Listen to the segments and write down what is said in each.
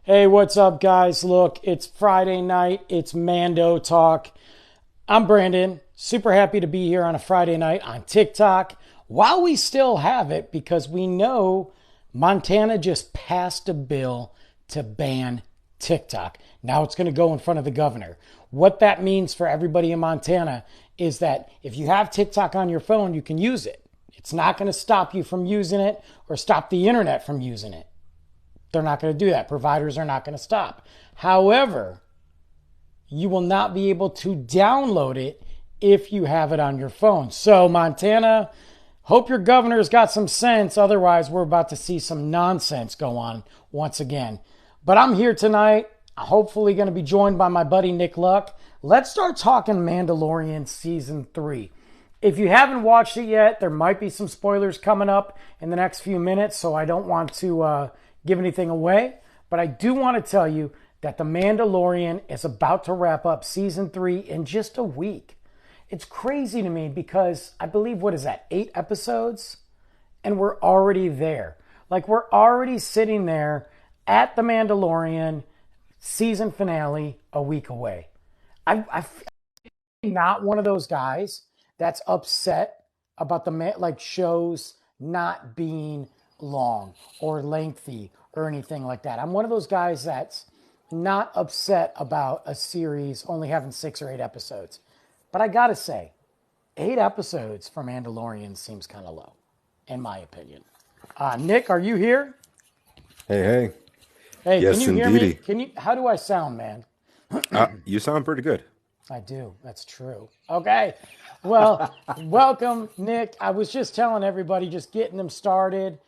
Hey, what's up, guys? Look, it's Friday night. It's Mando talk. I'm Brandon. Super happy to be here on a Friday night on TikTok while we still have it because we know Montana just passed a bill to ban TikTok. Now it's going to go in front of the governor. What that means for everybody in Montana is that if you have TikTok on your phone, you can use it. It's not going to stop you from using it or stop the internet from using it. They're not going to do that. Providers are not going to stop. However, you will not be able to download it if you have it on your phone. So, Montana, hope your governor's got some sense. Otherwise, we're about to see some nonsense go on once again. But I'm here tonight. Hopefully, going to be joined by my buddy Nick Luck. Let's start talking Mandalorian Season 3. If you haven't watched it yet, there might be some spoilers coming up in the next few minutes, so I don't want to give anything away, but I do want to tell you that The Mandalorian is about to wrap up season 3 in just a week. It's crazy to me because I believe, what is that, 8 episodes? And we're already there. Like, we're already sitting there at The Mandalorian season finale a week away. I'm not one of those guys that's upset about the shows not being long or lengthy or anything like that. I'm one of those guys that's not upset about a series only having 6 or 8 episodes. But I gotta say, 8 episodes for Mandalorian seems kind of low, in my opinion. Nick, are you here? Hey, hey. Hey, can Yes, you hear me? indeedy. How do I sound, man? You sound pretty good. I do. That's true. Okay. Well, welcome, Nick. I was just telling everybody, just getting them started,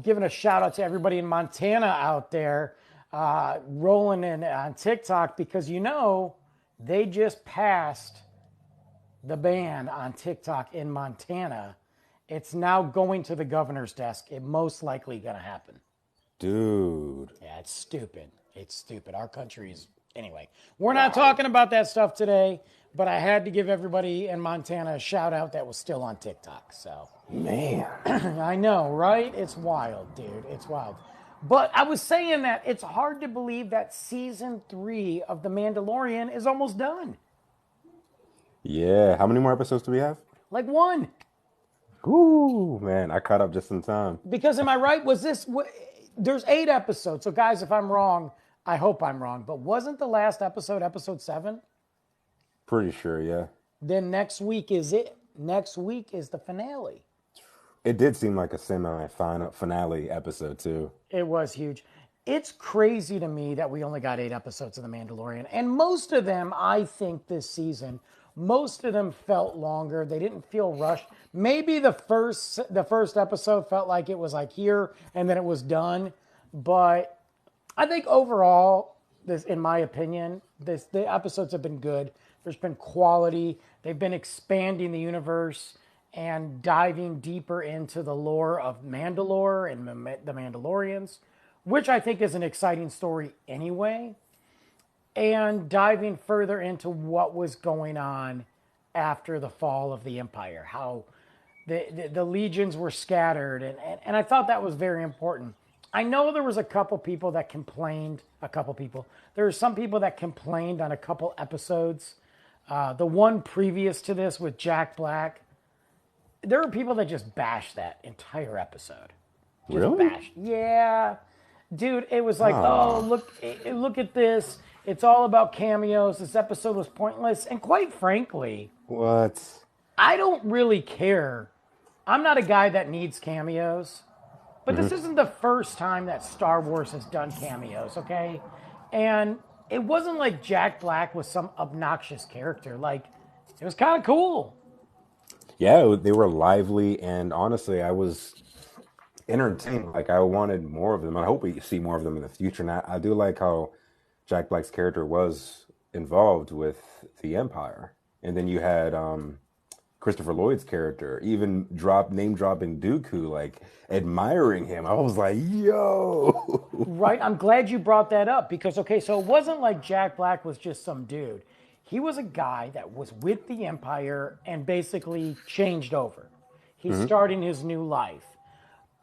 giving a shout out to everybody in Montana out there, rolling in on TikTok because they just passed the ban on TikTok in Montana. It's now going to the governor's desk. It most likely going to happen. Dude. Yeah, it's stupid. It's stupid. Our country is. Anyway, we're not Wow. talking about that stuff today, but I had to give everybody in Montana a shout out that was still on TikTok. So Man. I know, right? It's wild, dude. It's wild. But I was saying that it's hard to believe that season 3 of The Mandalorian is almost done. Yeah. How many more episodes do we have? Like one. Ooh, man. I caught up just in time. Because am I right? There's 8 episodes. So guys, if I'm wrong, I hope I'm wrong. But wasn't the last episode episode 7? Pretty sure, yeah. Then next week is it. Next week is the finale. It did seem like a semi-final finale episode, too. It was huge. It's crazy to me that we only got 8 episodes of The Mandalorian. And most of them, I think, this season, most of them felt longer. They didn't feel rushed. Maybe the first episode felt like it was like here and then it was done. But I think overall, this, in my opinion, the episodes have been good. There's been quality. They've been expanding the universe and diving deeper into the lore of Mandalore and the Mandalorians, which I think is an exciting story anyway, and diving further into what was going on after the fall of the Empire, how the legions were scattered, and I thought that was very important. I know there was a couple people that complained, there were some people that complained on a couple episodes. The one previous to this with Jack Black, there were people that just bashed that entire episode. Just Really? bashed. Yeah. Dude, it was like, oh, Ah. look at this. It's all about cameos. This episode was pointless. And quite frankly, What? I don't really care. I'm not a guy that needs cameos, but this isn't the first time that Star Wars has done cameos, okay? And it wasn't like Jack Black was some obnoxious character. Like, it was kind of cool. Yeah, they were lively, and honestly, I was entertained. Like, I wanted more of them. I hope we see more of them in the future. And I do like how Jack Black's character was involved with the Empire. And then you had Christopher Lloyd's character even name dropping Dooku, like admiring him. I was like, yo. Right. I'm glad you brought that up because, okay, so it wasn't like Jack Black was just some dude. He was a guy that was with the Empire and basically changed over. He's starting his new life.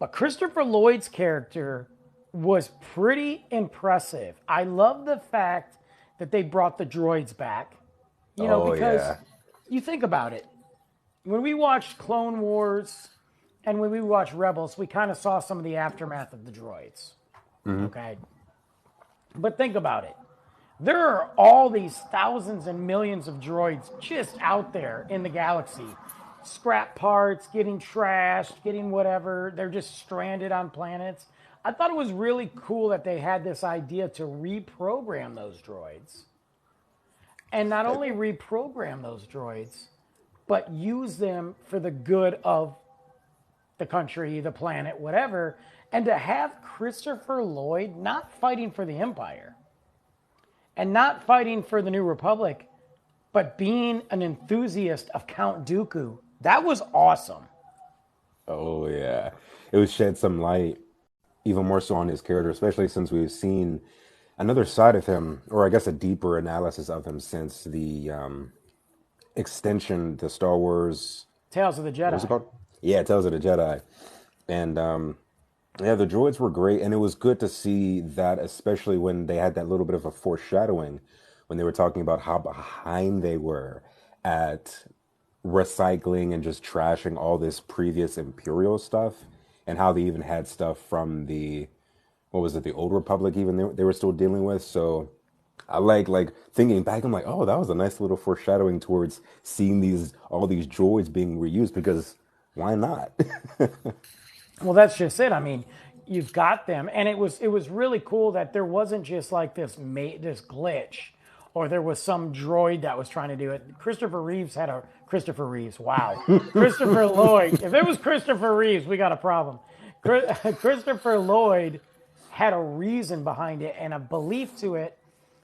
But Christopher Lloyd's character was pretty impressive. I love the fact that they brought the droids back, Oh because yeah. you think about it. When we watched Clone Wars and when we watched Rebels, we kind of saw some of the aftermath of the droids. Hmm. Okay. But think about it. There are all these thousands and millions of droids just out there in the galaxy. Scrap parts, getting trashed, getting whatever. They're just stranded on planets. I thought it was really cool that they had this idea to reprogram those droids. And not only reprogram those droids, but use them for the good of the country, the planet, whatever. And to have Christopher Lloyd not fighting for the Empire and not fighting for the New Republic, but being an enthusiast of Count Dooku, that was awesome. Oh yeah. It would shed some light even more so on his character, especially since we've seen another side of him, or I guess a deeper analysis of him since the extension to Star Wars. Tales of the What was it Jedi. called? Yeah, Tales of the Jedi. And yeah, the droids were great, and it was good to see that, especially when they had that little bit of a foreshadowing when they were talking about how behind they were at recycling and just trashing all this previous Imperial stuff, and how they even had stuff from the what was it, the Old Republic, even they were still dealing with. So I like thinking back, I'm like, oh, that was a nice little foreshadowing towards seeing these all these droids being reused because why not? Well, that's just it. I mean, you've got them, and it was really cool that there wasn't just like this glitch, or there was some droid that was trying to do it. Christopher Reeves. Wow, Christopher Lloyd. If it was Christopher Reeves, we got a problem. Christopher Lloyd had a reason behind it and a belief to it,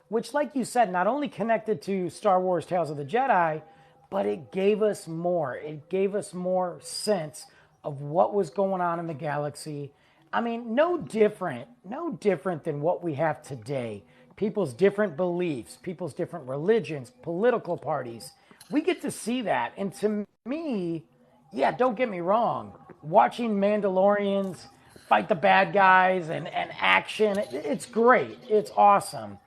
which, like you said, not only connected to Star Wars Tales of the Jedi, but it gave us more. It gave us more sense of what was going on in the galaxy. I mean, no different than what we have today. People's different beliefs, people's different religions, political parties. We get to see that. And to me, yeah, don't get me wrong. Watching Mandalorians fight the bad guys and action, it's great. It's awesome.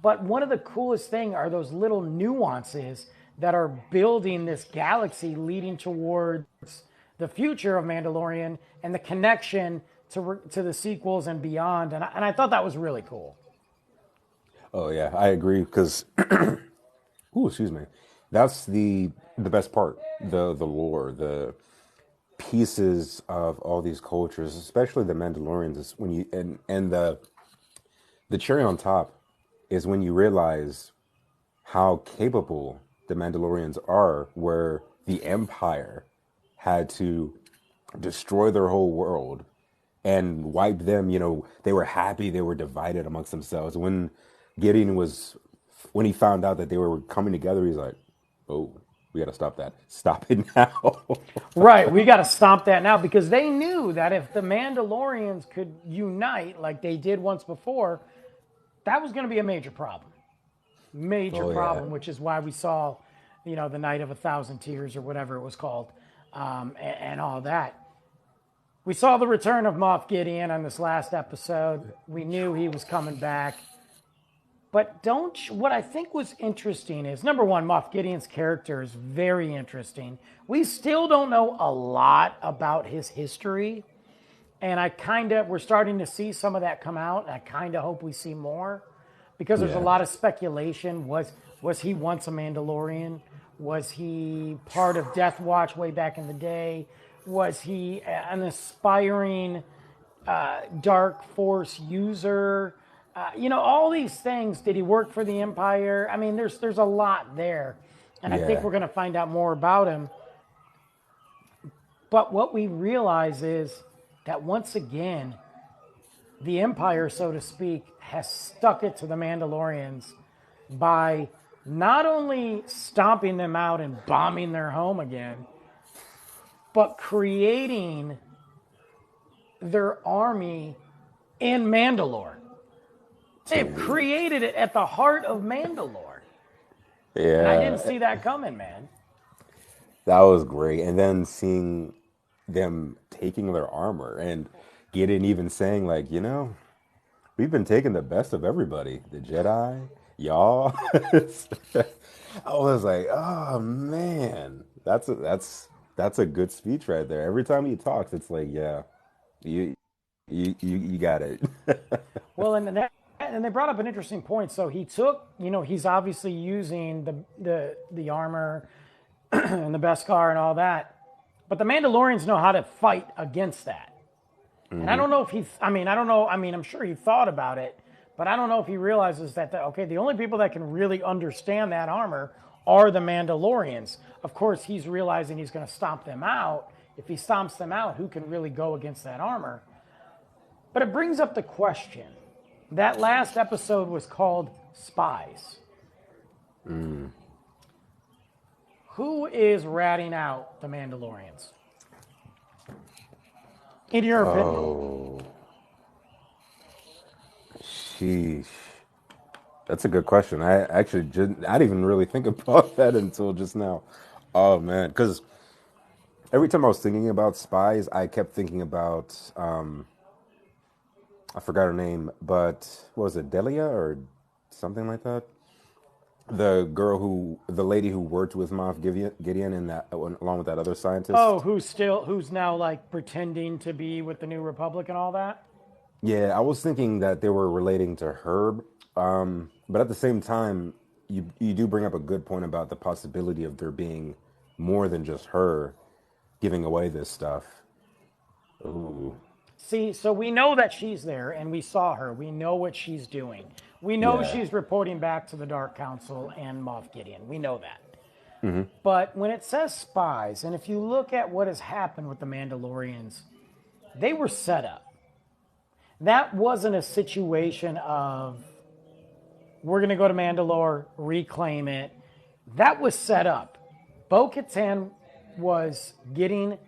But one of the coolest thing are those little nuances that are building this galaxy leading towards the future of Mandalorian and the connection to the sequels and beyond. And I thought that was really cool. Oh yeah, I agree because ooh, excuse me. That's the best part. The lore, the pieces of all these cultures, especially the Mandalorians, is when you and the cherry on top is when you realize how capable the Mandalorians are, where the Empire had to destroy their whole world and wipe them. They were happy, they were divided amongst themselves. Gideon was, when he found out that they were coming together, he's like, oh, we got to stop that. Stop it now. Right, we got to stomp that now because they knew that if the Mandalorians could unite like they did once before, that was going to be a major problem. Major Oh, yeah. problem, which is why we saw, the Night of a Thousand Tears or whatever it was called, and all that. We saw the return of Moff Gideon on this last episode. We knew he was coming back. But what I think was interesting is number one, Moff Gideon's character is very interesting. We still don't know a lot about his history. And we're starting to see some of that come out. And I kind of hope we see more because there's a Yeah. lot of speculation. Was he once a Mandalorian? Was he part of Death Watch way back in the day? Was he an aspiring dark force user? All these things. Did he work for the Empire? I mean, there's a lot there, and I think Yeah. we're going to find out more about him. But what we realize is that once again, the Empire, so to speak, has stuck it to the Mandalorians by not only stomping them out and bombing their home again, but creating their army in Mandalore. They've created it at the heart of Mandalore. And I didn't Yeah. see that coming, man. That was great. And then seeing them taking their armor and getting even saying, like, we've been taking the best of everybody. The Jedi, y'all. I was like, oh man, that's a good speech right there. Every time he talks, it's like, yeah, you you got it. Well, and they brought up an interesting point. So he took, he's obviously using the armor and the Beskar and all that, but the Mandalorians know how to fight against that. And I don't know if I don't know. I mean, I'm sure he thought about it, but I don't know if he realizes that, okay, the only people that can really understand that armor are the Mandalorians. Of course, he's realizing he's going to stomp them out. If he stomps them out, who can really go against that armor? But it brings up the question. That last episode was called Spies. Who is ratting out the Mandalorians? In your opinion? Oh, sheesh. That's a good question. I didn't even really think about that until just now. Oh man, because every time I was thinking about spies, I kept thinking about I forgot her name, but what was it, Delia or something like that? The lady who worked with Moff Gideon in that, along with that other Oh, scientist. who's now like pretending to be with the New Republic and all that? Yeah, I was thinking that they were relating to Herb, but at the same time, you do bring up a good point about the possibility of there being more than just her giving away this stuff. Ooh, See, so we know that she's there and we saw her. We know what she's doing. We know yeah. she's reporting back to the Dark Council and Moff Gideon. We know that. But when it says spies, and if you look at what has happened with the Mandalorians, they were set up. That wasn't a situation of we're going to go to Mandalore, reclaim it. That was set up. Bo Katan was getting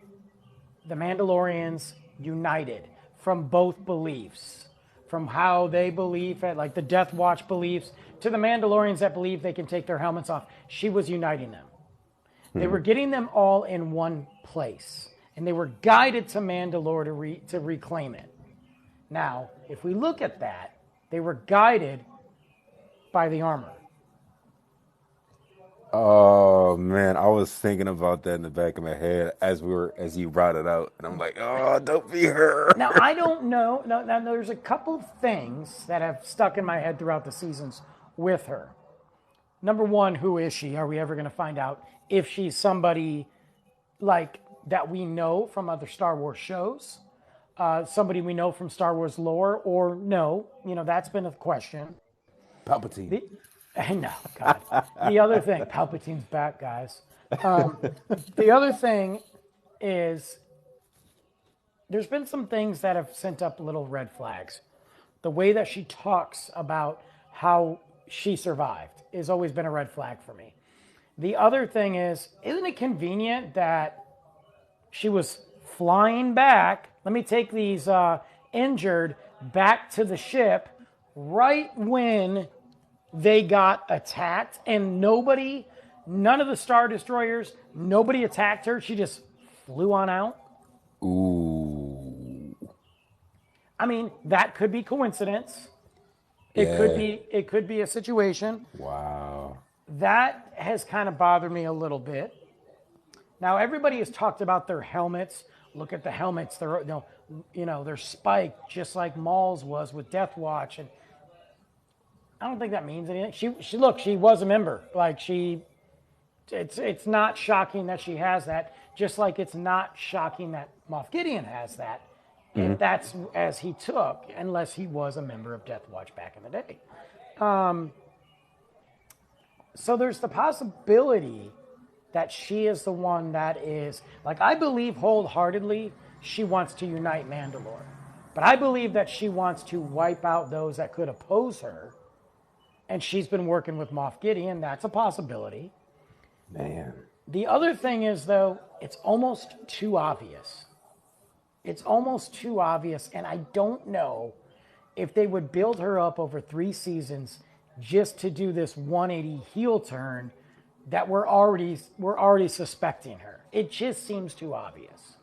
the Mandalorians united from both beliefs, from how they believe, like the Death Watch beliefs, to the Mandalorians that believe they can take their helmets off. She was uniting them. They were getting them all in one place, and they were guided to Mandalore to reclaim it. Now, if we look at that, they were guided by the armor. Oh man, I was thinking about that in the back of my head as you brought it out, and I'm like, oh, don't be her. Now, I don't know. Now, there's a couple of things that have stuck in my head throughout the seasons with her. Number one, who is she? Are we ever going to find out if she's somebody like that we know from other Star Wars shows? Somebody we know from Star Wars lore, or no? That's been a question. Palpatine. The, no, God. The other thing, Palpatine's back, guys. The other thing is there's been some things that have sent up little red flags. The way that she talks about how she survived has always been a red flag for me. The other thing is, isn't it convenient that she was flying back? Let me take these injured back to the ship right when they got attacked, and none of the Star Destroyers, nobody attacked her. She just flew on out. Ooh, I mean, that could be coincidence. yeah. It could be a situation. Wow. That has kind of bothered me a little bit. Now everybody has talked about their helmets. Look at the helmets. They're spiked just like Maul's was with Death Watch, and I don't think that means anything. She was a member. It's not shocking that she has that. Just like it's not shocking that Moff Gideon has that. And that's as he took, unless he was a member of Death Watch back in the day. So there's the possibility that she is the one that is, like, I believe wholeheartedly she wants to unite Mandalore. But I believe that she wants to wipe out those that could oppose her. And she's been working with Moff Gideon. That's a possibility. Man. The other thing is, though, it's almost too obvious. It's almost too obvious, and I don't know if they would build her up over 3 seasons just to do this 180 heel turn that we're already suspecting her. It just seems too obvious.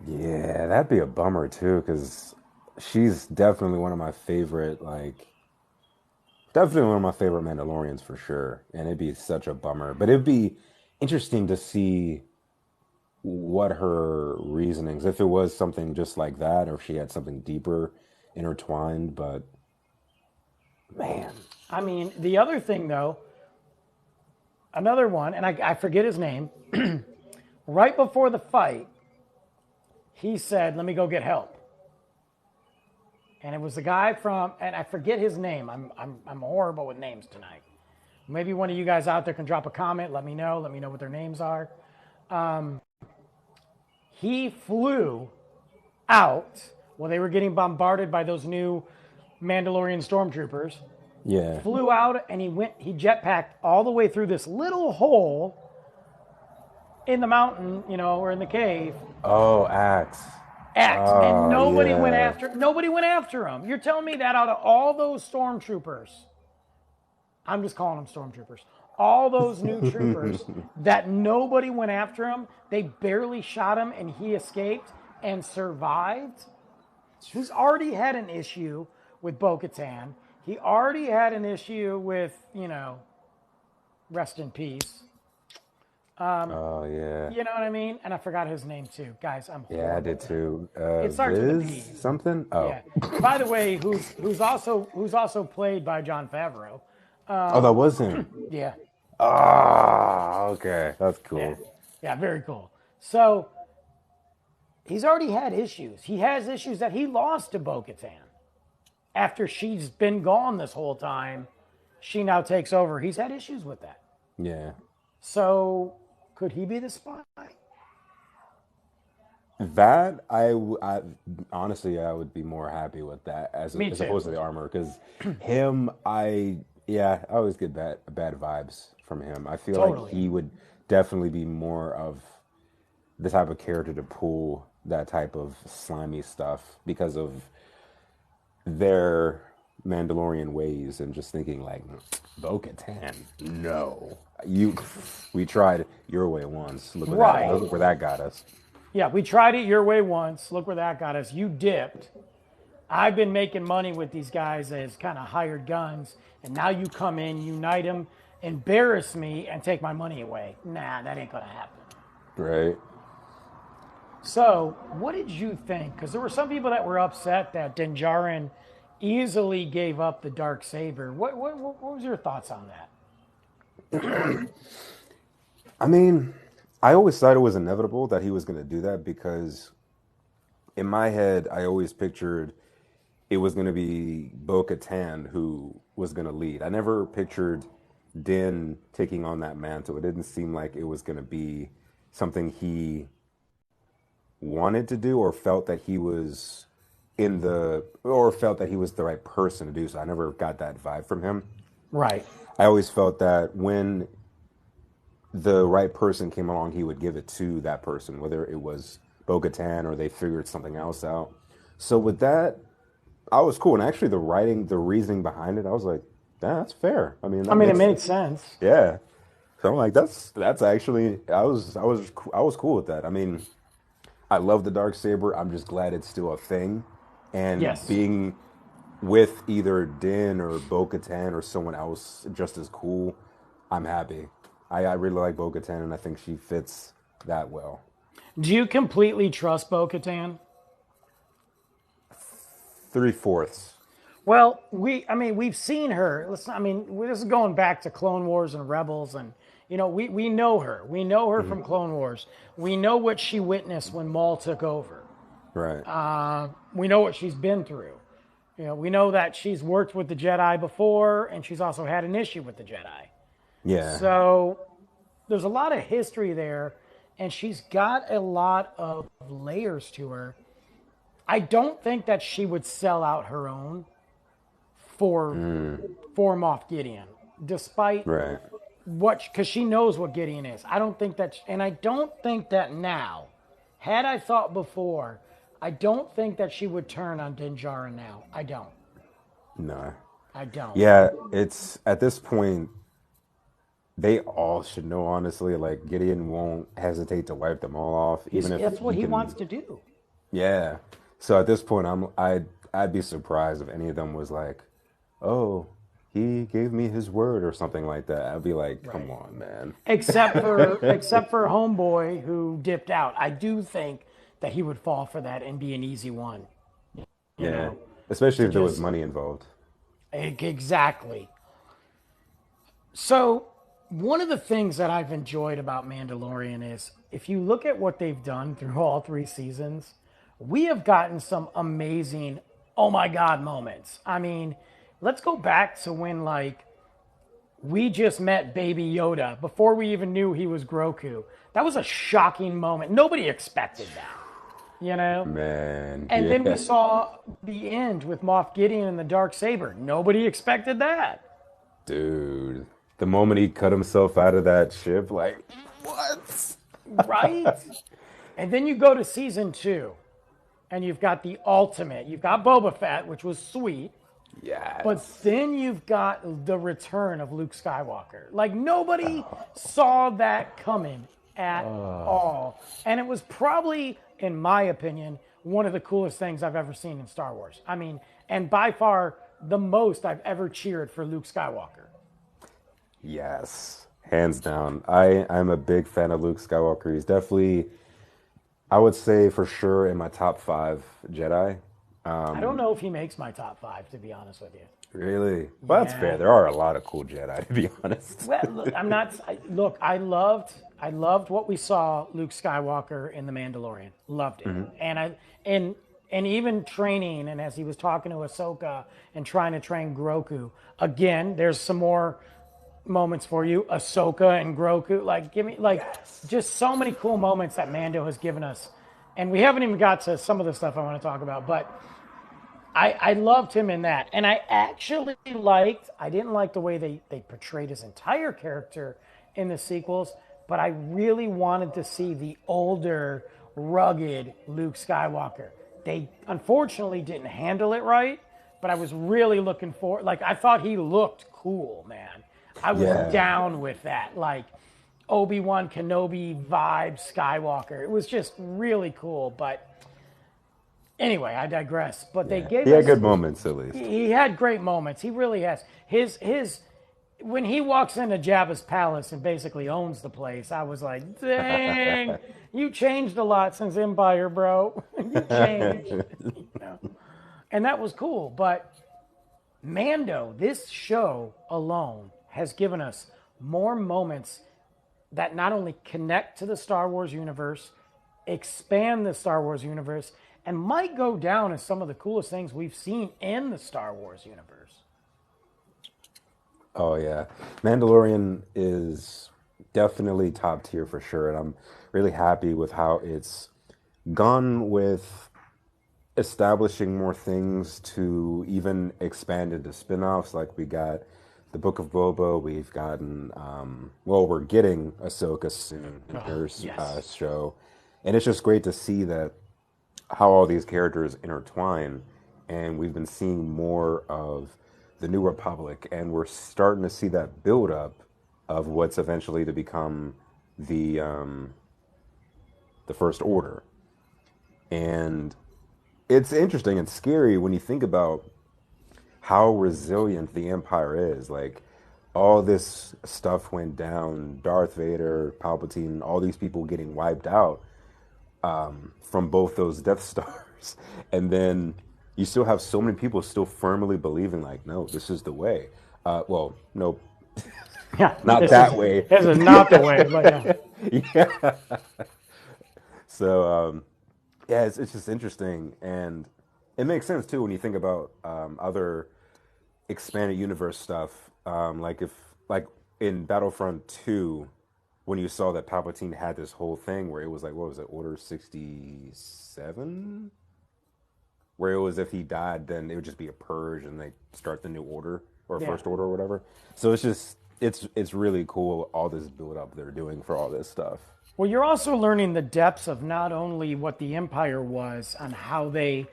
Yeah, that'd be a bummer too, because she's definitely one of my favorite, like, definitely one of my favorite Mandalorians for sure. And it'd be such a bummer, but it'd be interesting to see what her reasonings, if it was something just like that, or if she had something deeper intertwined. But man, I mean, the other thing though, another one, and I forget his name. Right before the fight, he said, "Let me go get help." And it was the guy from, and I forget his name. I'm horrible with names tonight. Maybe one of you guys out there can drop a comment. Let me know. Let me know what their names are. He flew out while they were getting bombarded by those new Mandalorian stormtroopers. yeah. Flew out and he jetpacked all the way through this little hole in the mountain, or in the cave. Oh, Axe. And Oh, yeah. nobody went after him. You're telling me that out of all those stormtroopers, I'm just calling them stormtroopers, all those new troopers, that nobody went after him, they barely shot him and he escaped and survived? He's already had an issue with Bo-Katan. He already had an issue with, rest in peace. Oh, yeah. You know what I mean? And I forgot his name too. Guys, I'm Yeah, I horrible. did too. It starts with a Viz P. something? Oh. Yeah. By the way, who's also played by Jon Favreau. Oh, that was him. Yeah. Ah, okay. That's Yeah. cool. Yeah, very cool. So he's already had issues. He has issues that he lost to Bo-Katan. After she's been gone this whole time, she now takes over. He's had issues with that. Yeah. So could he be the spy? That honestly I would be more happy with that Me as too. opposed to the armor because him I always get bad vibes from him. I feel like Totally. he would definitely be more of the type of character to pull that type of slimy stuff because of their Mandalorian ways and just thinking like Bo-Katan, no, we tried your way once. Right. Look where that got us. Yeah, we tried it your way once. Look where that got us. You dipped. I've been making money with these guys as kind of hired guns, and now you come in, unite them, embarrass me, and take my money away. Nah, that ain't gonna happen. Right. So, what did you think? Because there were some people that were upset that Din Djarin easily gave up the dark saber. What was your thoughts on that? I mean, I always thought it was inevitable that he was going to do that because in my head, I always pictured it was going to be Bo-Katan who was going to lead. I never pictured Din taking on that mantle. It didn't seem like it was going to be something he wanted to do or felt that he was or felt that he was the right person to do so. I never got that vibe from him. Right. I always felt that when the right person came along, he would give it to that person, whether it was Bo-Katan or they figured something else out. So with that, I was cool. And actually, the reasoning behind it, I was like, "Yeah, that's fair." I mean, I that mean, it makes made sense. yeah. So I'm like, that's actually I was cool with that. I mean, I love the dark saber. I'm just glad it's still a thing, and Yes. being with either Din or Bo-Katan or someone else just as cool, I'm happy. I really like Bo-Katan, and I think she fits that well. Do you completely trust Bo-Katan? 3/4. Well, we've seen her. This is going back to Clone Wars and Rebels, and we know her. We know her from Clone Wars. We know what she witnessed when Maul took over. Right. We know what she's been through. We know that she's worked with the Jedi before, and she's also had an issue with the Jedi. Yeah. So there's a lot of history there, and she's got a lot of layers to her. I don't think that she would sell out her own for Moff Gideon, despite Right. because she knows what Gideon is. I don't think that, and I don't think that now. Had I thought before, I don't think that she would turn on Din Djarin now. I don't. No. I don't. Yeah, it's at this point they all should know honestly. Like Gideon won't hesitate to wipe them all off, even if That's what he he can. wants to do. Yeah. So at this point, I'd be surprised if any of them was like, "Oh, he gave me his word" or something like that. I'd be like, "Come Right. on, man." Except for Homeboy who dipped out. I do think that he would fall for that and be an easy one, you Yeah, know, especially to if there was just money involved. exactly. So, one of the things that I've enjoyed about Mandalorian is if you look at what they've done through all three seasons, we have gotten some amazing, oh my God moments. I mean, let's go back to when, like, we just met Baby Yoda before we even knew he was Grogu. That was a shocking moment. Nobody expected that, you know? Man, And then we yeah, saw the end with Moff Gideon and the Dark Saber. Nobody expected that. dude. The moment he cut himself out of that ship, like, what? Right? And then you go to season two, and you've got the ultimate. You've got Boba Fett, which was sweet, but Yes. then you've got the return of Luke Skywalker. Like nobody saw that coming at all. And it was probably, in my opinion, one of the coolest things I've ever seen in Star Wars. I mean, and by far the most I've ever cheered for Luke Skywalker. Yes, hands down. I'm a big fan of Luke Skywalker. He's definitely, I would say for sure in my top five Jedi. I don't know if he makes my top five, to be honest with you. Really? Well, that's fair. Yeah. There are a lot of cool Jedi, to be honest. Well, look, I'm not. Look, I loved what we saw Luke Skywalker in the Mandalorian. Loved it, and even training, and as he was talking to Ahsoka and trying to train Grogu. Again, there's some more moments for you, Ahsoka and Grogu. Like, give me like Yes. just so many cool moments that Mando has given us, and we haven't even got to some of the stuff I want to talk about, but. I loved him in that. And I actually I didn't like the way they portrayed his entire character in the sequels, but I really wanted to see the older, rugged Luke Skywalker. They unfortunately didn't handle it right, but I was really looking for, like, I thought he looked cool, man. I was Yeah. down with that. Like, Obi-Wan Kenobi vibe Skywalker. It was just really cool, but anyway, I digress. But they Yeah. He gave had us good moments at least. he had great moments. He really has. His when he walks into Jabba's palace and basically owns the place, I was like, dang, you changed a lot since Empire, bro. You changed. You know? And that was cool. But Mando, this show alone has given us more moments that not only connect to the Star Wars universe, expand the Star Wars universe, and might go down as some of the coolest things we've seen in the Star Wars universe. Oh yeah. Mandalorian is definitely top tier for sure. And I'm really happy with how it's gone with establishing more things to even expand into spin-offs. Like we got the Book of Boba, we've gotten well, we're getting Ahsoka soon in her Yes. show. And it's just great to see that how all these characters intertwine, and we've been seeing more of the New Republic, and we're starting to see that build up of what's eventually to become the First Order. And it's interesting and scary when you think about how resilient the Empire is. Like all this stuff went down, Darth Vader, Palpatine, all these people getting wiped out from both those Death Stars, and then you still have so many people still firmly believing like, no, this is the way. Well, no, Yeah, not this is that way. this is not the way, but yeah. Yeah. So yeah, it's just interesting, and it makes sense too when you think about other expanded universe stuff. Like if like in Battlefront 2, when you saw that Palpatine had this whole thing where it was like, what was it, Order 67? Where it was if he died, then it would just be a purge and they start the new order or Yeah. first order or whatever. So it's just it's really cool all this build up they're doing for all this stuff. Well, you're also learning the depths of not only what the Empire was and how they,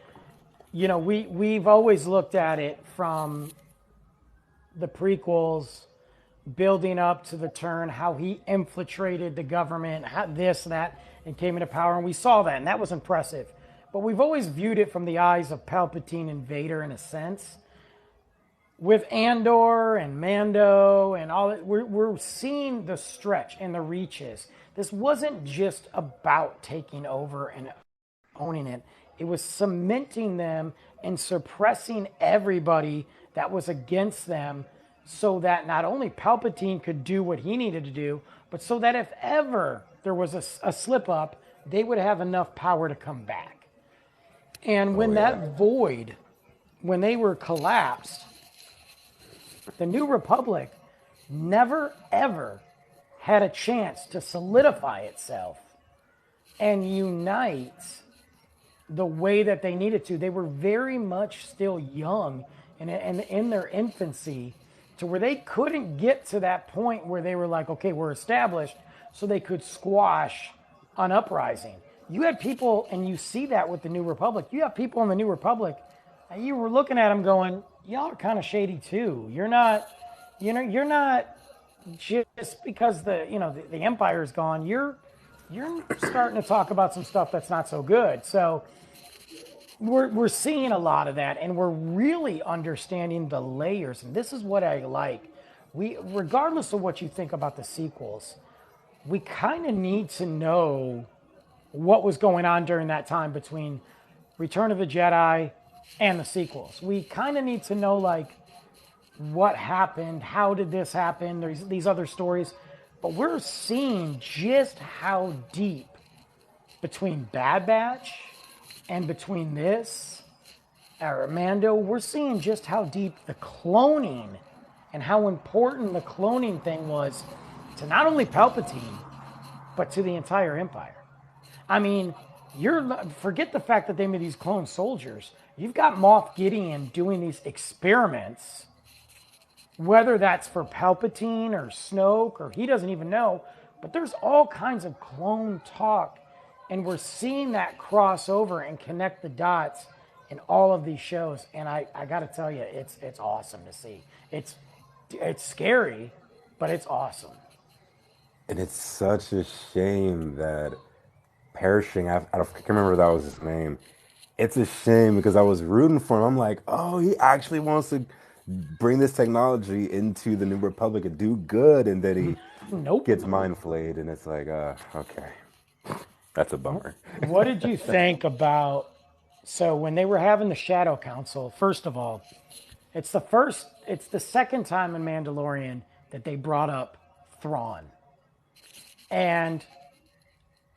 we've always looked at it from the prequels building up to the turn, how he infiltrated the government, how this, that, and came into power. And we saw that, and that was impressive. but we've always viewed it from the eyes of Palpatine and Vader in a sense. With Andor and Mando and all that, we're seeing the stretch and the reaches. This wasn't just about taking over and owning it. It was cementing them and suppressing everybody that was against them so that not only Palpatine could do what he needed to do, but so that if ever there was a slip up, they would have enough power to come back. And when that void, when they were collapsed, the New Republic never ever had a chance to solidify itself and unite the way that they needed to. They were very much still young and in their infancy to where they couldn't get to that point where they were like, okay, we're established, so they could squash an uprising. You had people, and you see that with the New Republic, you have people in the New Republic, and you were looking at them going, y'all are kind of shady too. You're not just because the Empire is gone, you're starting to talk about some stuff that's not so good. So we're seeing a lot of that, and we're really understanding the layers. And this is what I like. Regardless of what you think about the sequels, we kind of need to know what was going on during that time between Return of the Jedi and the sequels. We kind of need to know, like, what happened, how did this happen, there's these other stories. But we're seeing just how deep between Bad Batch and between this, or Mando, we're seeing just how deep the cloning and how important the cloning thing was to not only Palpatine, but to the entire Empire. I mean, forget the fact that they made these clone soldiers. You've got Moff Gideon doing these experiments, whether that's for Palpatine or Snoke, or he doesn't even know, but there's all kinds of clone talk, and we're seeing that cross over and connect the dots in all of these shows. And I got to tell you, it's awesome to see. It's scary, but it's awesome. And it's such a shame that Perishing, I can't remember if that was his name. It's a shame because I was rooting for him. I'm like, oh, he actually wants to bring this technology into the New Republic and do good, and then he Nope. gets mind flayed, and it's like, okay, that's a bummer. What did you think about? So when they were having the Shadow Council, first of all, it's the second time in Mandalorian that they brought up Thrawn, and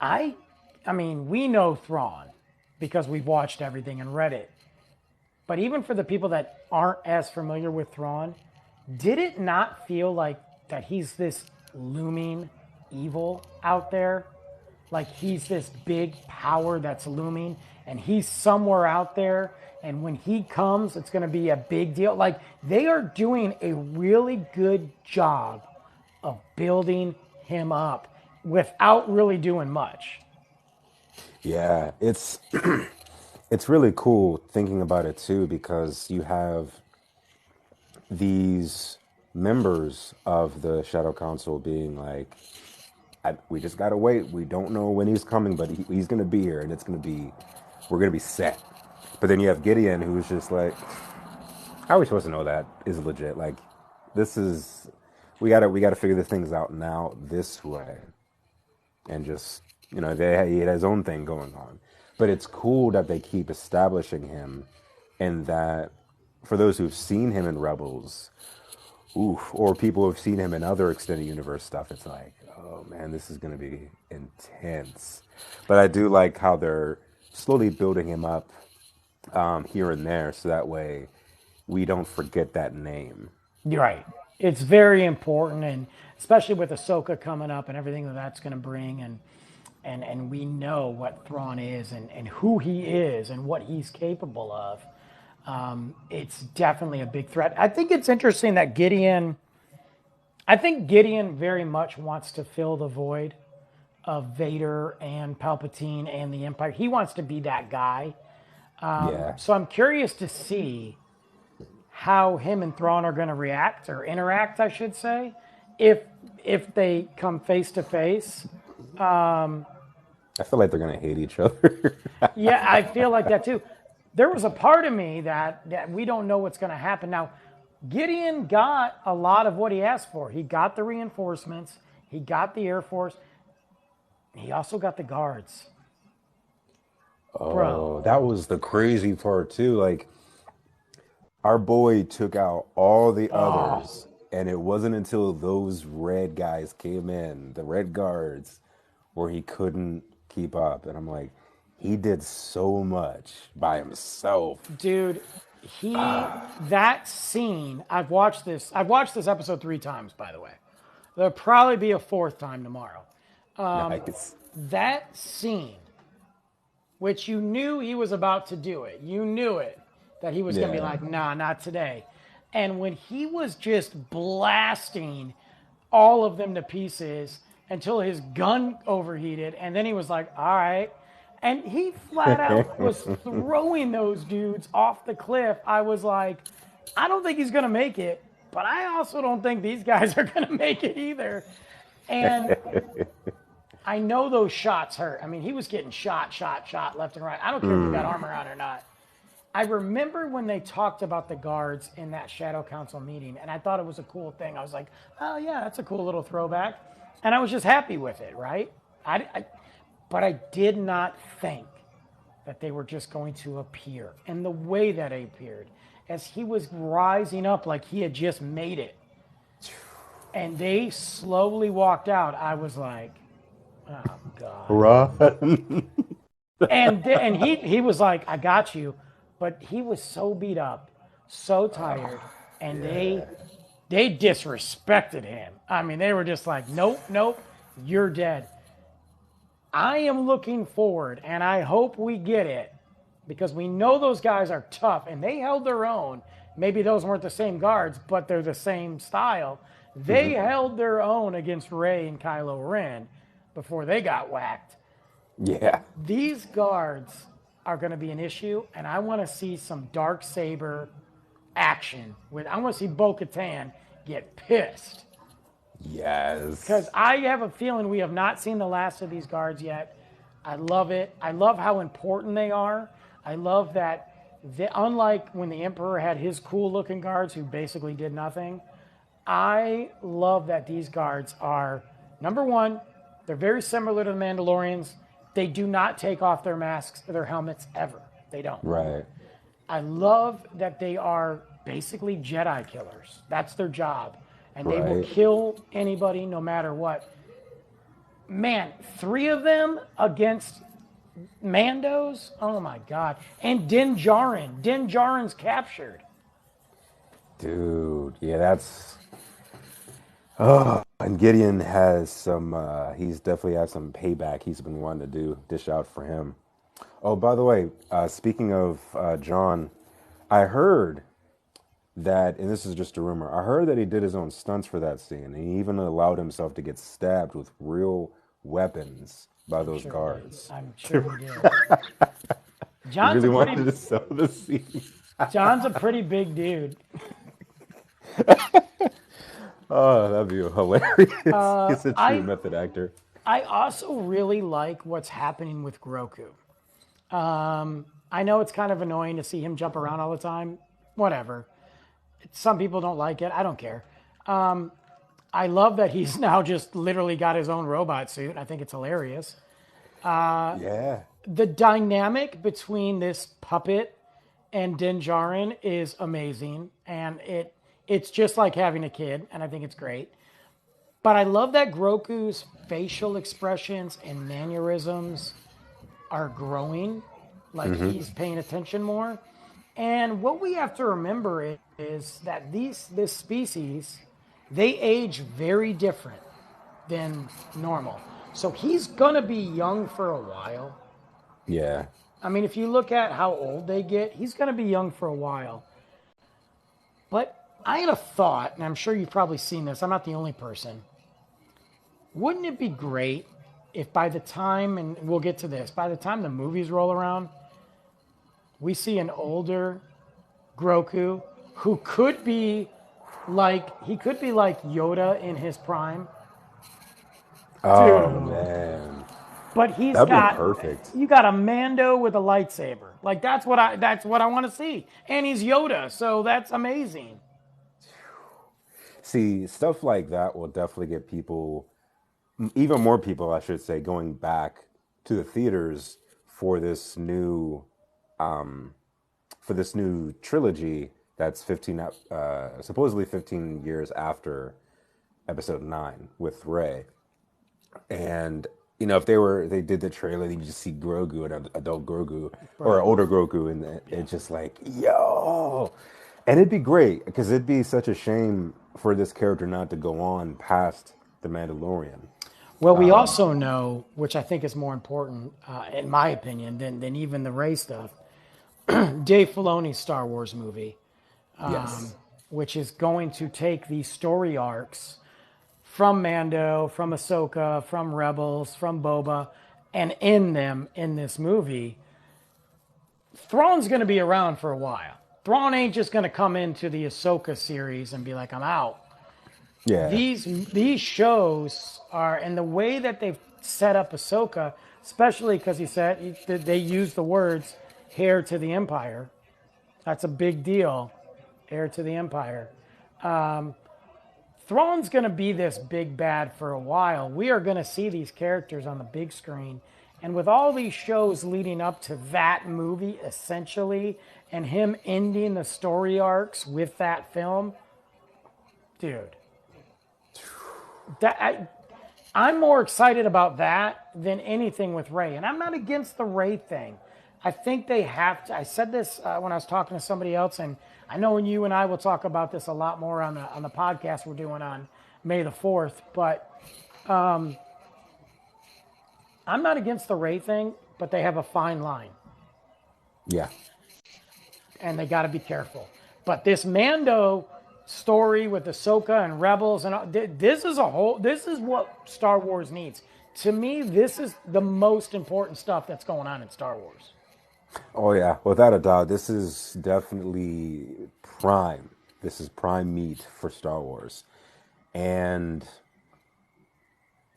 I mean, we know Thrawn because we've watched everything and read it. But even for the people that aren't as familiar with Thrawn, did it not feel like that he's this looming evil out there? Like he's this big power that's looming, and he's somewhere out there, and when he comes, it's going to be a big deal. Like, they are doing a really good job of building him up without really doing much. Yeah, it's it's really cool thinking about it too because you have these members of the Shadow Council being like, we just gotta wait. We don't know when he's coming, but he's gonna be here, and we're gonna be set. But then you have Gideon, who's just like, how are we supposed to know that is legit? Like, we gotta figure the things out now this way, and just he had his own thing going on. But it's cool that they keep establishing him, and that for those who've seen him in Rebels, or people who've seen him in other extended universe stuff, it's like, oh man, this is going to be intense. But I do like how they're slowly building him up here and there, so that way we don't forget that name. You're right. It's very important, and especially with Ahsoka coming up and everything that's going to bring, and we know what Thrawn is and who he is and what he's capable of. It's definitely a big threat. I think it's interesting that Gideon very much wants to fill the void of Vader and Palpatine and the Empire. He wants to be that guy. Yeah. So I'm curious to see how him and Thrawn are going to react or interact, I should say, if they come face to face. I feel like they're gonna hate each other. Yeah, I feel like that too. There was a part of me that we don't know what's going to happen. Now, Gideon got a lot of what he asked for. He got the reinforcements, he got the Air Force, he also got the guards. Bro, Oh, that was the crazy part too. Like our boy took out all the oh, others, and it wasn't until those red guys came in, the red guards, where he couldn't keep up. And I'm like, he did so much by himself. dude, that scene, I've watched this episode 3 times, by the way. There'll probably be a fourth time tomorrow. Nice. That scene, which you knew he was about to do it. You knew it, that he was going to be Yeah. like, nah, not today. And when he was just blasting all of them to pieces until his gun overheated, and then he was like, all right. And he flat out was throwing those dudes off the cliff. I was like, I don't think he's going to make it, but I also don't think these guys are going to make it either. And I know those shots hurt. I mean, he was getting shot left and right. I don't care if he got armor on or not. I remember when they talked about the guards in that Shadow Council meeting, and I thought it was a cool thing. I was like, oh, yeah, that's a cool little throwback. And I was just happy with it, right? But I did not think that they were just going to appear. And the way that they appeared, as he was rising up like he had just made it, and they slowly walked out, I was like, oh, God. Run. And he was like, I got you. But he was so beat up, so tired, and they disrespected him. I mean, they were just like, nope, you're dead. I am looking forward, and I hope we get it, because we know those guys are tough, and they held their own. Maybe those weren't the same guards, but they're the same style. They held their own against Rey and Kylo Ren before they got whacked. Yeah. These guards are going to be an issue, and I want to see some dark saber action. I want to see Bo-Katan get pissed, because Yes. I have a feeling we have not seen the last of these guards yet. I love it. I love how important they are. I love that, unlike when the Emperor had his cool-looking guards who basically did nothing, I love that these guards are, number one, they're very similar to the Mandalorians. They do not take off their masks or their helmets ever. They don't. Right. I love that they are basically Jedi killers. That's their job. And they will Right. kill anybody no matter what. Man, 3 of them against Mandos? Oh my God. And Din Djarin. Din Djarin's captured. Dude. Yeah, that's. Oh, and Gideon has some. He's definitely had some payback. He's been wanting to dish out for him. Oh, by the way, speaking of John, I heard that, and this is just a rumor. I heard that he did his own stunts for that scene, and he even allowed himself to get stabbed with real weapons by those guards. I'm sure he did. He John's really a wanted pretty, to sell the scene. John's a pretty big dude. Oh, that'd be hilarious. He's a true method actor. I also really like what's happening with Grogu. I know it's kind of annoying to see him jump around all the time. Whatever. Some people don't like it. I don't care. I love that he's now just literally got his own robot suit. I think it's hilarious. Yeah. The dynamic between this puppet and Din Djarin is amazing, and it's just like having a kid, and I think it's great. But I love that Grogu's facial expressions and mannerisms are growing, like he's paying attention more. And what we have to remember is that this species, they age very different than normal. So he's gonna be young for a while. Yeah. I mean, if you look at how old they get, he's gonna be young for a while. But I had a thought, and I'm sure you've probably seen this. I'm not the only person. Wouldn't it be great if by the time, and we'll get to this, by the time the movies roll around, we see an older Grogu who could be like Yoda in his prime? Oh Dude, man. but he's That'd be got perfect. you got a Mando with a lightsaber. Like that's what I want to see. And he's Yoda, so that's amazing. See, stuff like that will definitely get people, even more people, I should say, going back to the theaters for this new for this new trilogy that's 15 supposedly 15 years after episode 9 with Rey. And if they did the trailer, you just see Grogu, an adult Grogu or an Bro. older Grogu, and it's just like, yo. And it'd be great because it'd be such a shame for this character not to go on past the Mandalorian. Well, we also know, which I think is more important, in my opinion, than even the Ray stuff. Dave Filoni's Star Wars movie, Yes. which is going to take these story arcs from Mando, from Ahsoka, from Rebels, from Boba, and end them in this movie. Thrawn's going to be around for a while. Thrawn ain't just going to come into the Ahsoka series and be like, I'm out. Yeah. These shows are, and the way that they've set up Ahsoka, especially because he said they use the words "heir to the Empire." That's a big deal, heir to the Empire. Thrawn's going to be this big bad for a while. We are going to see these characters on the big screen. And with all these shows leading up to that movie, essentially, and him ending the story arcs with that film, dude, I'm more excited about that than anything with Ray. And I'm not against the Ray thing. I think they have to. I said this when I was talking to somebody else, and I know you and I will talk about this a lot more on the podcast we're doing on May the 4th. But I'm not against the Ray thing, but they have a fine line, Yeah. and they got to be careful. But this Mando story with Ahsoka and Rebels and this is this is what Star Wars needs. To me, this is the most important stuff that's going on in Star Wars. Oh yeah, without a doubt, this is definitely prime. This is prime meat for Star Wars. And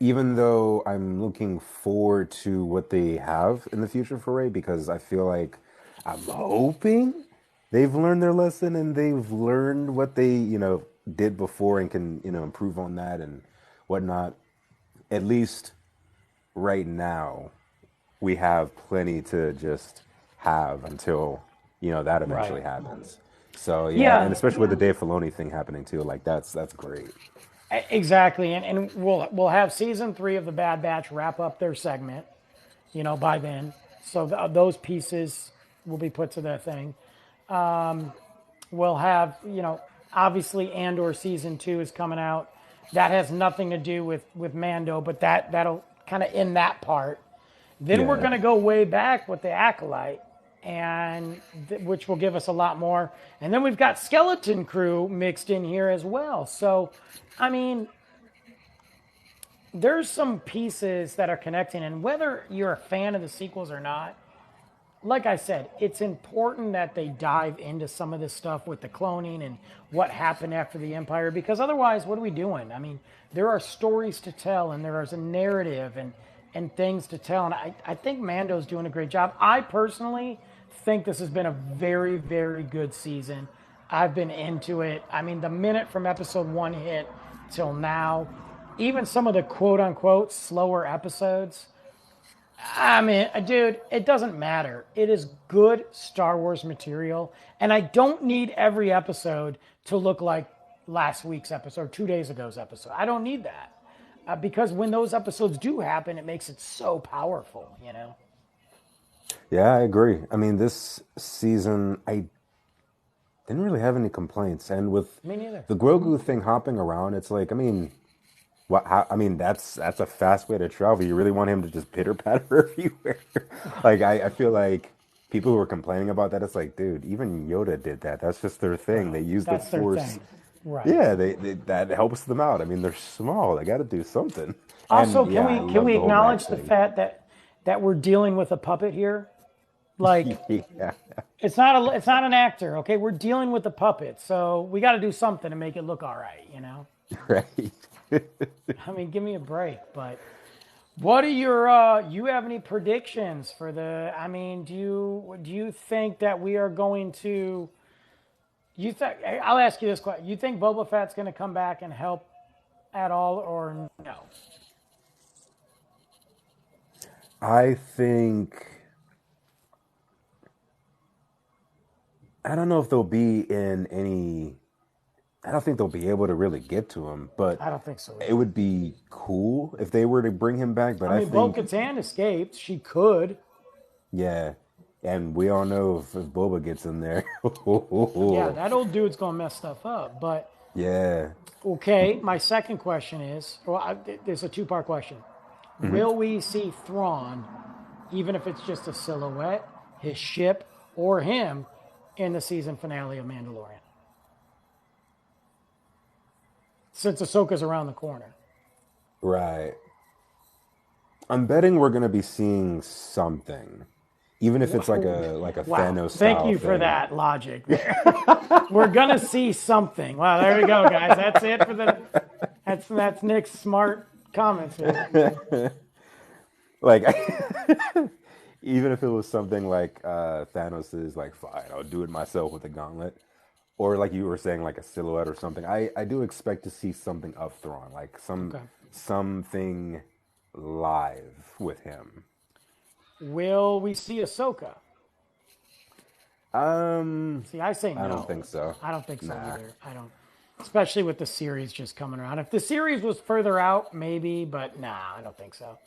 even though I'm looking forward to what they have in the future for Ray, because I feel like I'm hoping they've learned their lesson and they've learned what they, did before and can, improve on that and whatnot. At least right now, we have plenty to just have until, that eventually Right. happens. So yeah, and Yeah, especially with the Dave Filoni thing happening too, like that's great. exactly. And we'll have season 3 of the Bad Batch wrap up their segment, by then. So those pieces will be put to their thing. We'll have, obviously Andor season 2 is coming out. That has nothing to do with Mando, but that'll kind of end that part. Then we're Yeah. going to go way back with the Acolyte, and which will give us a lot more. And then we've got Skeleton Crew mixed in here as well. So, I mean, there's some pieces that are connecting, and whether you're a fan of the sequels or not, like I said, it's important that they dive into some of this stuff with the cloning and what happened after the Empire, because otherwise, what are we doing? I mean, there are stories to tell, and there is a narrative and things to tell, and I think Mando's doing a great job. I personally think this has been a very, very good season. I've been into it. I mean, the minute from episode 1 hit till now, even some of the quote-unquote slower episodes, I mean, dude, it doesn't matter. It is good Star Wars material, and I don't need every episode to look like last week's episode, 2 days ago's episode. I don't need that. Because when those episodes do happen, it makes it so powerful. Yeah, I agree. I mean, this season, I didn't really have any complaints. And with Me neither. the Grogu thing hopping around, it's like, I mean, I mean, that's a fast way to travel. You really want him to just pitter patter everywhere? Like, I feel like people who are complaining about that, it's like, dude, even Yoda did that. That's just their thing. They use the That's their Force. thing. Right. Yeah, they that helps them out. I mean, they're small. They got to do something. Also, And yeah, I can love we the whole Max acknowledge the thing. fact that we're dealing with a puppet here? Like, Yeah, it's not an actor, okay? We're dealing with a puppet, so we got to do something to make it look all right. right. I mean, give me a break. But What are your you have any predictions for the I mean, do you think that we are going to you think I'll ask you this question. You think Boba Fett's going to come back and help at all or no? I think I don't know if they'll be in any. I don't think they'll be able to really get to him, but I don't think so it either. would be cool if they were to bring him back. But I I mean, think, Bo-Katan escaped. She could. yeah, and we all know if Boba gets in there, Yeah, that old dude's going to mess stuff up. But yeah. okay, my second question is, well, there's a two-part question. Mhm. Will we see Thrawn, even if it's just a silhouette, his ship, or him in the season finale of Mandalorian? Since Ahsoka's around the corner. Right. I'm betting we're gonna be seeing something, even if it's like a Wow. Thanos Thank style you for thing. that logic there. We're gonna see something. Wow, there we go, guys. That's it for the that's Nick's smart comments here. Like, even if it was something like Thanos is like, fine, I'll do it myself with the gauntlet. Or like you were saying, like a silhouette or something. I do expect to see something of Thrawn, like Okay. something live with him. Will we see Ahsoka? Um, See, I say I don't no. think so. I don't think so Nah. either. I don't. Especially with the series just coming around. If the series was further out, maybe, but nah, I don't think so.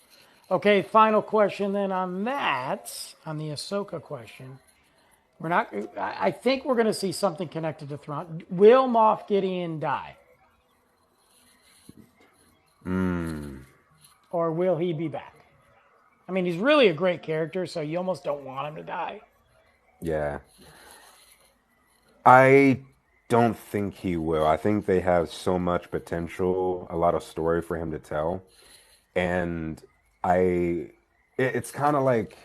Okay, final question then on that, on the Ahsoka question. We're not. I think we're going to see something connected to Thrawn. Will Moff Gideon die, or will he be back? I mean, he's really a great character, so you almost don't want him to die. Yeah. I don't think he will. I think they have so much potential, a lot of story for him to tell. And I, it's kind of like,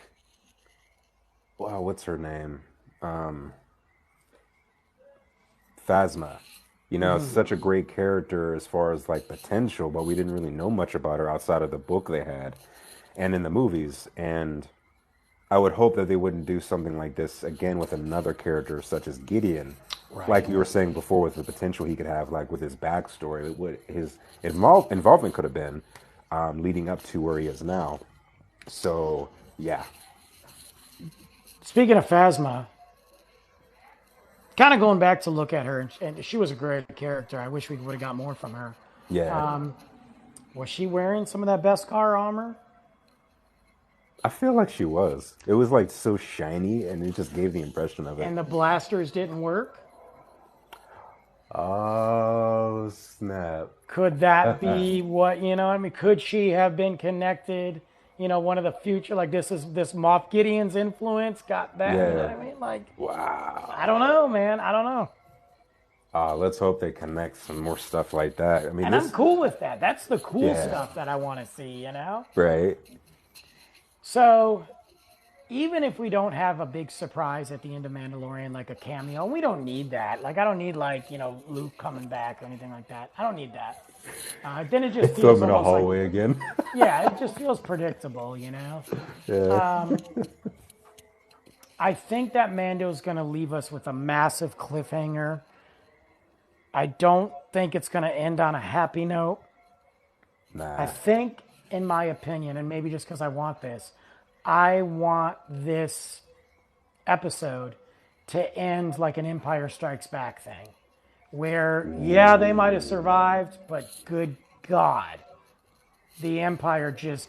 wow, what's her name? Um, Phasma. You know, such a great character as far as like potential, but we didn't really know much about her outside of the book they had and in the movies. And I would hope that they wouldn't do something like this again with another character such as Gideon. Like Right. you were saying before, with the potential he could have, like with his backstory, what his involvement could have been leading up to where he is now. So, yeah. Speaking of Phasma, kind of going back to look at her, and she was a great character. I wish we would have got more from her. Yeah. Was she wearing some of that Beskar armor? I feel like she was. It was like so shiny and it just gave the impression of it. And the blasters didn't work? Oh, snap. Could that be what, I mean, could she have been connected? One of the future, like this Moff Gideon's influence got that. You know what Yeah. I mean? Like, I Wow. don't know, man. I don't know. Let's hope they connect some more stuff like that. I mean, And I'm this, cool with that. That's the cool yeah, stuff that I want to see? right. So even if we don't have a big surprise at the end of Mandalorian, like a cameo, we don't need that. Like, I don't need, like, Luke coming back or anything like that. I don't need that. Then it just Throw feels him in a almost like, hallway again. yeah, it just feels predictable? Yeah. I think that Mando's going to leave us with a massive cliffhanger. I don't think it's going to end on a happy note. I Nah. think, in my opinion, and maybe just because I want this, I want this episode to end like an Empire Strikes Back thing, where, yeah, they might have survived, but good God, the Empire just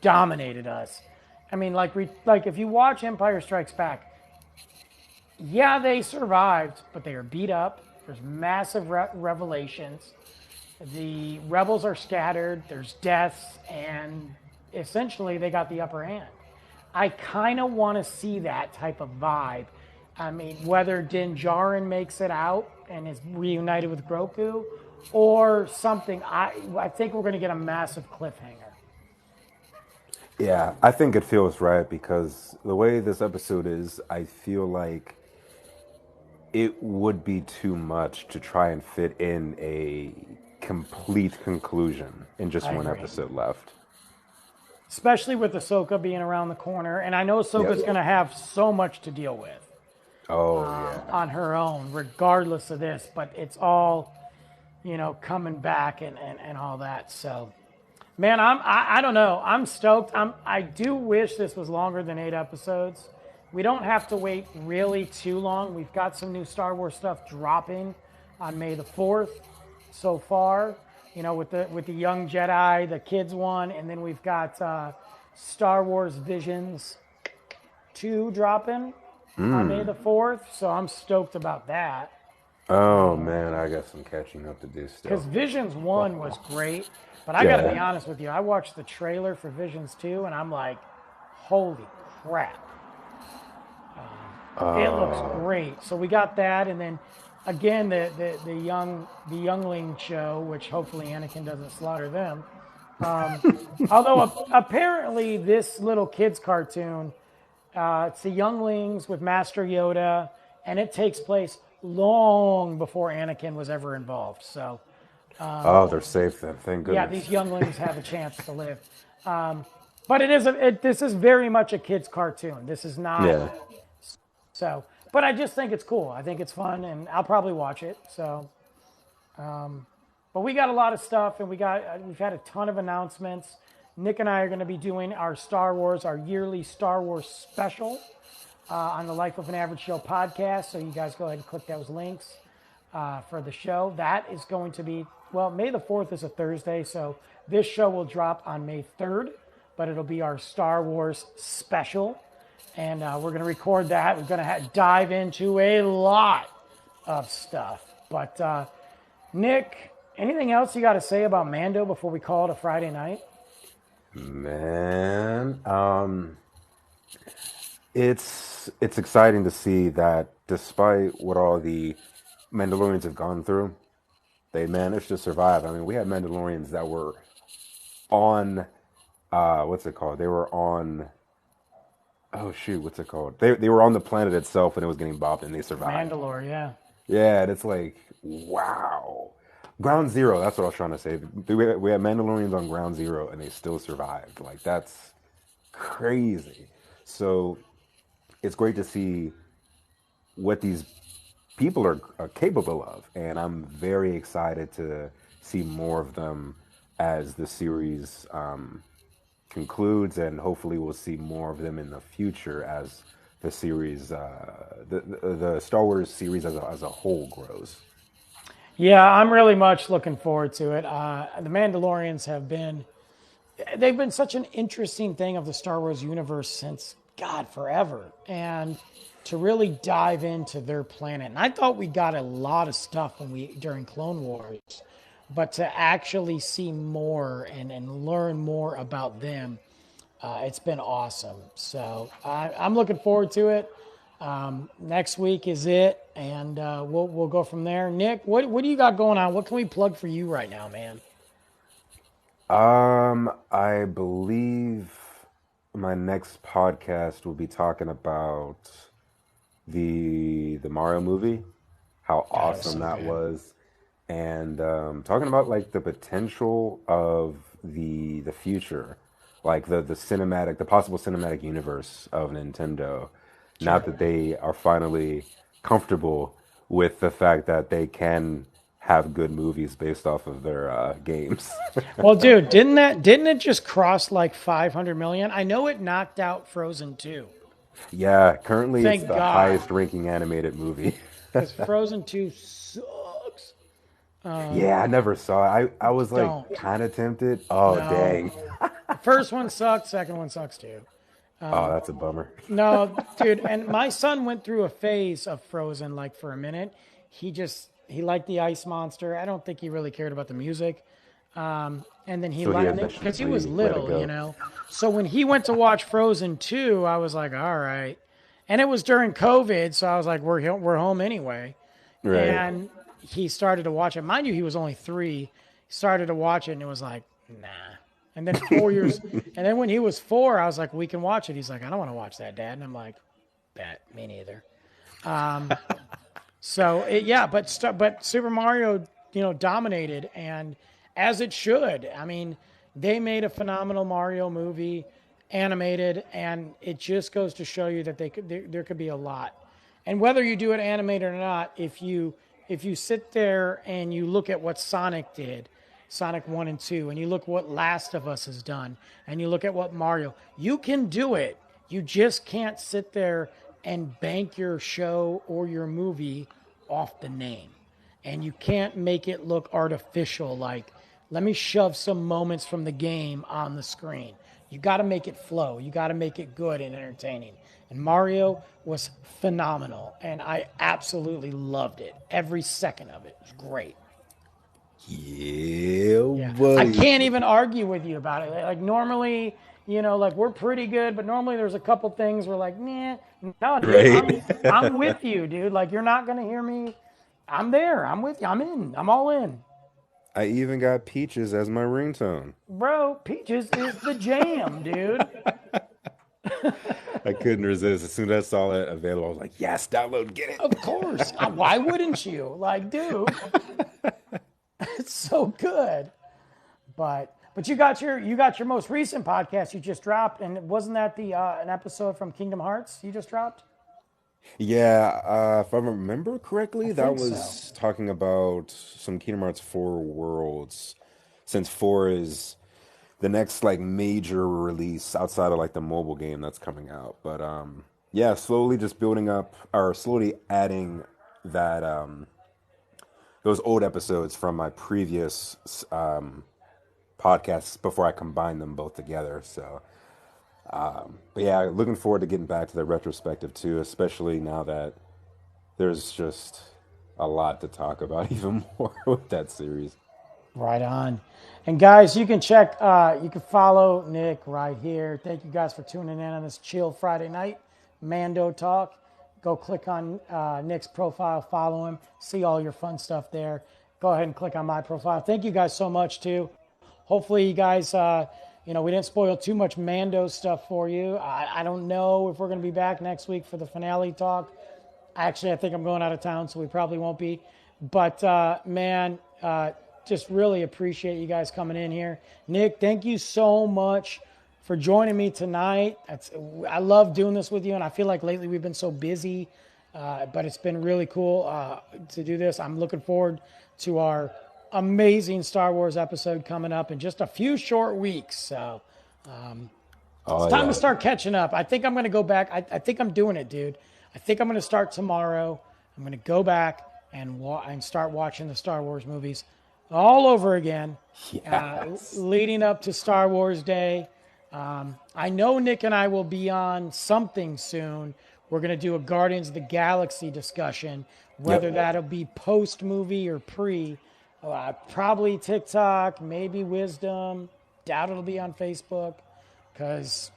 dominated us. I mean, like if you watch Empire Strikes Back, yeah, they survived, but they are beat up. There's massive revelations. The rebels are scattered. There's deaths, and essentially they got the upper hand. I kind of want to see that type of vibe. I mean, whether Din Djarin makes it out and is reunited with Grogu, or something, I think we're going to get a massive cliffhanger. Yeah, I think it feels right because the way this episode is, I feel like it would be too much to try and fit in a complete conclusion in just I one agree. episode left. especially with Ahsoka being around the corner. And I know Ahsoka's Yep. going to have so much to deal with Oh yeah. on her own, regardless of this. But it's all, coming back and all that. So, man, I don't know. I'm stoked. I do wish this was longer than 8 episodes. We don't have to wait really too long. We've got some new Star Wars stuff dropping on May the 4th so far. With the young Jedi, the kids one, and then we've got Star Wars Visions 2 dropping on May the 4th. So I'm stoked about that. Oh man, I got some catching up to do still. Because Visions 1 was great, but I got to be Yeah. honest with you. I watched the trailer for Visions 2, and I'm like, holy crap. It looks great. So we got that, and then again, the youngling show, which hopefully Anakin doesn't slaughter them. Although apparently this little kids cartoon, it's the younglings with Master Yoda, and it takes place long before Anakin was ever involved. So Oh, they're safe then. Thank yeah, goodness. these younglings have a chance to live. But this is very much a kids cartoon. This is not Yeah. so. But I just think it's cool. I think it's fun, and I'll probably watch it. So, but we got a lot of stuff, and we've had a ton of announcements. Nick and I are going to be doing our yearly Star Wars special on the Life of an Average Show podcast. So you guys go ahead and click those links for the show. That is going to be, May the 4th is a Thursday, so this show will drop on May 3rd, but it'll be our Star Wars special. And we're going to record that. We're going to dive into a lot of stuff. But Nick, anything else you got to say about Mando before we call it a Friday night? Man, it's exciting to see that despite what all the Mandalorians have gone through, they managed to survive. I mean, we had Mandalorians that were on what's it called? They were on oh shoot, what's it called? They were on the planet itself and it was getting bombed and they survived. Mandalore, yeah. Yeah, and it's like wow. Ground Zero, that's what I was trying to say. We had Mandalorians on Ground Zero and they still survived. Like that's crazy. So it's great to see what these people are capable of, and I'm very excited to see more of them as the series concludes, and hopefully we'll see more of them in the future as the series, the Star Wars series as a whole grows. Yeah, I'm really much looking forward to it. The Mandalorians they've been such an interesting thing of the Star Wars universe since, God, forever. And to really dive into their planet. And I thought we got a lot of stuff during Clone Wars, but to actually see more and learn more about them, it's been awesome. So I'm looking forward to it. Next week is it, and we'll go from there. Nick, what do you got going on? What can we plug for you right now, man? I believe my next podcast will be talking about the Mario movie, how God, it was awesome so that good. was, and talking about like the potential of the future, like the possible cinematic universe of Nintendo. Now Sure. that they are finally comfortable with the fact that they can have good movies based off of their games. Well, dude, didn't it just cross like 500 million? I know it knocked out Frozen 2. Yeah, currently it's Thank the God, highest ranking animated movie. because Frozen 2 sucks. Yeah, I never saw it. I was like Don't. kind of tempted. Oh, No. dang. The first one sucked. Second one sucks too. Oh, that's a bummer. No, dude. And my son went through a phase of Frozen like for a minute. He liked the ice monster. I don't think he really cared about the music. And then he So he liked because he was eventually let it little, go. So when he went to watch Frozen 2, I was like, all right. And it was during COVID, so I was like, we're home anyway. Right. And he started to watch it. Mind you, he was only 3. He started to watch it, and it was like, nah. And then 4 years, and then when he was 4, I was like, we can watch it. He's like, I don't want to watch that, Dad. And I'm like, bet, me neither. But Super Mario, dominated, and as it should. I mean, They made a phenomenal Mario movie, animated, and it just goes to show you that there could be a lot. And whether you do it animated or not, if you sit there and you look at what Sonic did, Sonic 1 and 2, and you look what Last of Us has done, and you look at what Mario, you can do it. You just can't sit there and bank your show or your movie off the name. And you can't make it look artificial like, let me shove some moments from the game on the screen. You got to make it flow. You got to make it good and entertaining. And Mario was phenomenal, and I absolutely loved it. Every second of it was great. Yeah, Yeah, I buddy. can't even argue with you about it. Like normally, like we're pretty good, but normally there's a couple things we're like, nah, no, dude, Right? I'm with you, dude. Like you're not gonna hear me. I'm there. I'm with you. I'm in. I'm all in. I even got Peaches as my ringtone. Bro, Peaches is the jam, dude. I couldn't resist. As soon as I saw it available, I was like, yes, download, get it. Of course. Why wouldn't you? Like, dude, it's so good. But you got your most recent podcast you just dropped, and wasn't that the an episode from Kingdom Hearts you just dropped? Yeah, if I remember I correctly, that think so. was talking about some Kingdom Hearts 4 worlds, since 4 is the next like major release outside of like the mobile game that's coming out. But yeah, slowly just building up or slowly adding that those old episodes from my previous podcasts before I combined them both together. So, but yeah, looking forward to getting back to the retrospective too, especially now that there's just a lot to talk about even more with that series. Right on. And guys, you can follow Nick right here. Thank you guys for tuning in on this chill Friday night, Mando Talk. Go click on Nick's profile, follow him, see all your fun stuff there. Go ahead and click on my profile. Thank you guys so much too. Hopefully, you guys, we didn't spoil too much Mando stuff for you. I don't know if we're going to be back next week for the finale talk. Actually, I think I'm going out of town, so we probably won't be. But man, just really appreciate you guys coming in here. Nick, thank you so much for joining me tonight. I love doing this with you, and I feel like lately we've been so busy, but it's been really cool to do this. I'm looking forward to our amazing Star Wars episode coming up in just a few short weeks. So it's Oh time to yeah. start catching up. I think I'm going to go back. I think I'm doing it, dude. I think I'm going to start tomorrow. I'm going to go back and start watching the Star Wars movies all over again, Yes. leading up to Star Wars Day. I know Nick and I will be on something soon. We're going to do a Guardians of the Galaxy discussion, whether Yep. that'll be post movie or pre. Probably TikTok, maybe Wisdom. Doubt it'll be on Facebook because,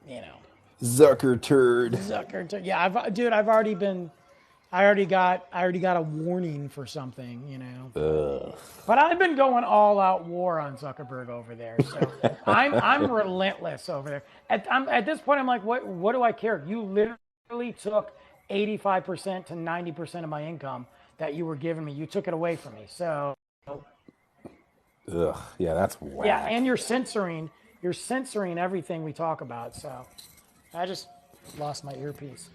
you know, Zucker turd. Zucker. Yeah, dude, I've already been. I already got a warning for something, Ugh. But I've been going all out war on Zuckerberg over there, so I'm relentless over there. At this point, I'm like, what do I care? You literally took 85% to 90% of my income that you were giving me. You took it away from me. So Ugh. Yeah, that's yeah, whack. and you're censoring everything we talk about. So I just lost my earpiece.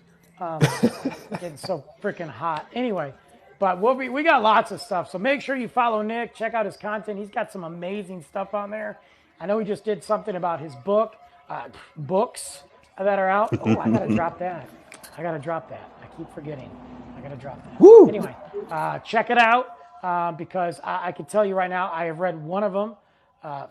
Getting so freaking hot. Anyway, but we got lots of stuff. So make sure you follow Nick. Check out his content. He's got some amazing stuff on there. I know he just did something about his books that are out. Oh, I gotta drop that. I keep forgetting. I gotta drop that. Woo! Anyway, check it out because I can tell you right now, I have read one of them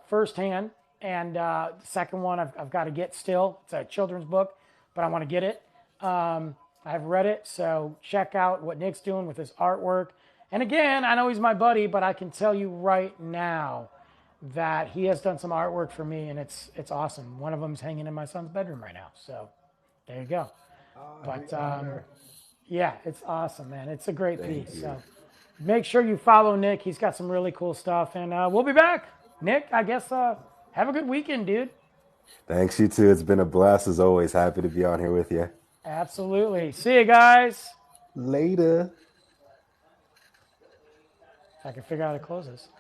firsthand, and the second one I've got to get still. It's a children's book, but I want to get it. I've read it, so check out what Nick's doing with his artwork. And again, I know he's my buddy, but I can tell you right now that he has done some artwork for me, and it's awesome. One of them's hanging in my son's bedroom right now, so there you go. But yeah, it's awesome, man. It's a great Thank piece. you. So make sure you follow Nick. He's got some really cool stuff, and we'll be back. Nick, I guess have a good weekend, dude. Thanks, you too. It's been a blast as always. Happy to be on here with you. Absolutely. See you guys. Later. If I can figure out how to close this.